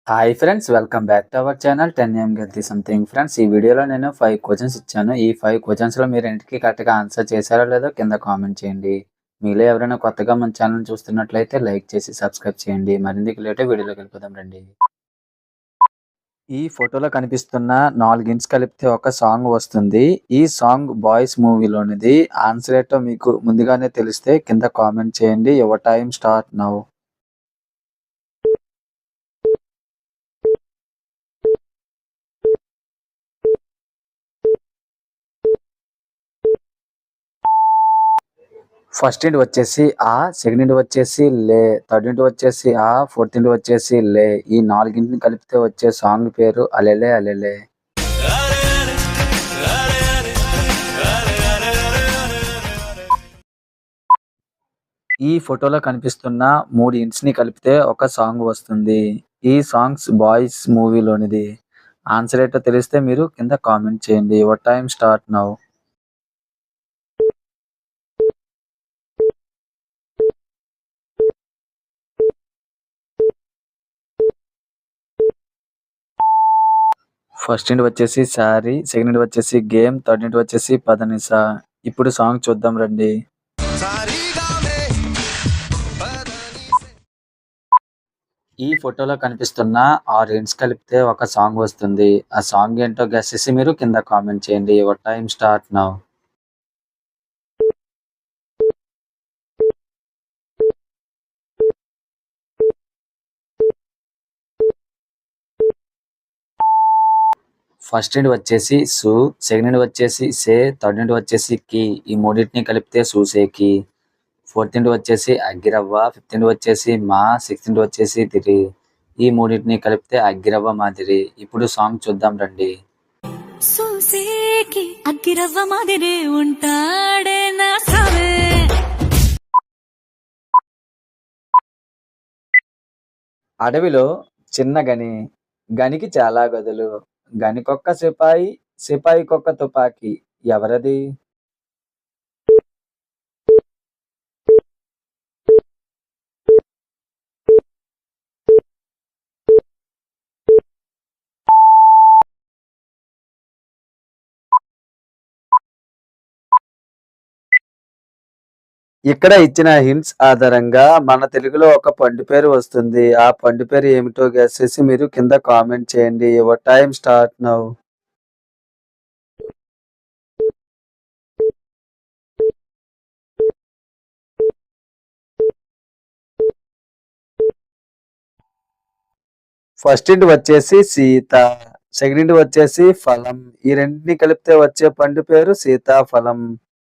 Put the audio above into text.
Hi friends, welcome back to our channel 10 get something. Friends, ఈ వీడియోలో నేను 5 questions ఇచ్చాను. ఈ 5 క్వశ్చన్స్‌లో మీరు రెండిటికి కరెక్ట్‌గా ఆన్సర్ చేశారో లేదో కింద కామెంట్ చేయండి. మీలో ఎవరైనా కొత్తగా మన ఛానల్ చూస్తున్నట్లయితే లైక్ చేసి సబ్స్క్రైబ్ చేయండి. మరెందుకు లేట్ వీడియోలోకి వెళ్ళిపోదాం రండి. ఈ ఫోటోలో కనిపిస్తున్న 4 ఇంట్స్ కలిపితే ఒక సాంగ్ వస్తుంది. ఈ సాంగ్ బాయ్స్ మూవీలోనిది. ఆన్సర్ ఏంటో మీకు ముందుగానే తెలిస్తే కింద కామెంట్ చేయండి. Your time start now. First ఇంట్ వచ్చేసి ఆ, సెకండ్ ఇంట్ వచ్చేసి లే, థర్డ్ ఇంట్ వచ్చేసి ఆ, ఫోర్త్ ఇంట్ వచ్చేసి లే. ఈ నాలుగింటిని కలిపితే వచ్చే సాంగ్ పేరు అలెలే అలెలే. ఈ ఫోటోలో కనిపిస్తున్న 3 ఇంట్స్ ని కలిపితే ఒక సాంగ్ వస్తుంది. ఈ సాంగ్స్ బాయ్స్ మూవీలోనిది. ఆన్సర్ ఏంటో తెలిస్తే మీరు కింద కామెంట్ చేయండి. Your time start now. First ఇంట్ వచ్చేసి శారీ, సెకండ్ ఇంట్ వచ్చేసి గేమ్, థర్డ్ ఇంట్ వచ్చేసి పదనిసా. ఇప్పుడు సాంగ్ చూద్దాం రండి. ఈ ఫోటోలో కనిపిస్తున్న 6 ఇంట్స్ కలిపితే ఒక సాంగ్ వస్తుంది. ఆ సాంగ్ ఏంటో గెస్ చేసి మీరు కింద కామెంట్ చేయండి. Your time start now. First ఇంట్ వచ్చేసి సు, సెకండ్ ఇంట్ వచ్చేసి సే, థర్డ్ ఇంట్ వచ్చేసి కి. ఈ మూడింటిని కలిపితే సూసేకి. ఫోర్త్ ఇంట్ వచ్చేసి అగ్గిరవ్వ, ఫిఫ్త్ ఇంట్ వచ్చేసి మా, సిక్స్త్ ఇంట్ వచ్చేసి తిరి. ఈ మూడింటిని కలిపితే అగ్గిరవ్వ మాదిరి. ఇప్పుడు సాంగ్ చూద్దాం రండి. సూసేకి అగ్గిరవ్వ మాదిరే ఉంటాడే నా సావే. అడవిలో చిన్న గని, గనికి చాలా గదులు, గనికొక్క సిపాయి, సిపాయికొక్క తుపాకీ. ఎవరది? ఇక్కడ ఇచ్చిన హింట్స్ ఆధారంగా మన తెలుగులో ఒక పండు పేరు వస్తుంది. ఆ పండు పేరు ఏమిటో గెస్ చేసి మీరు కింద కామెంట్ చేయండి. Your time start now. First ఇంటి వచ్చేసి సీత, సెకండ్ ఇంటి వచ్చేసి ఫలం. ఈ రెండింటిని కలిపితే వచ్చే పండు పేరు సీతాఫలం.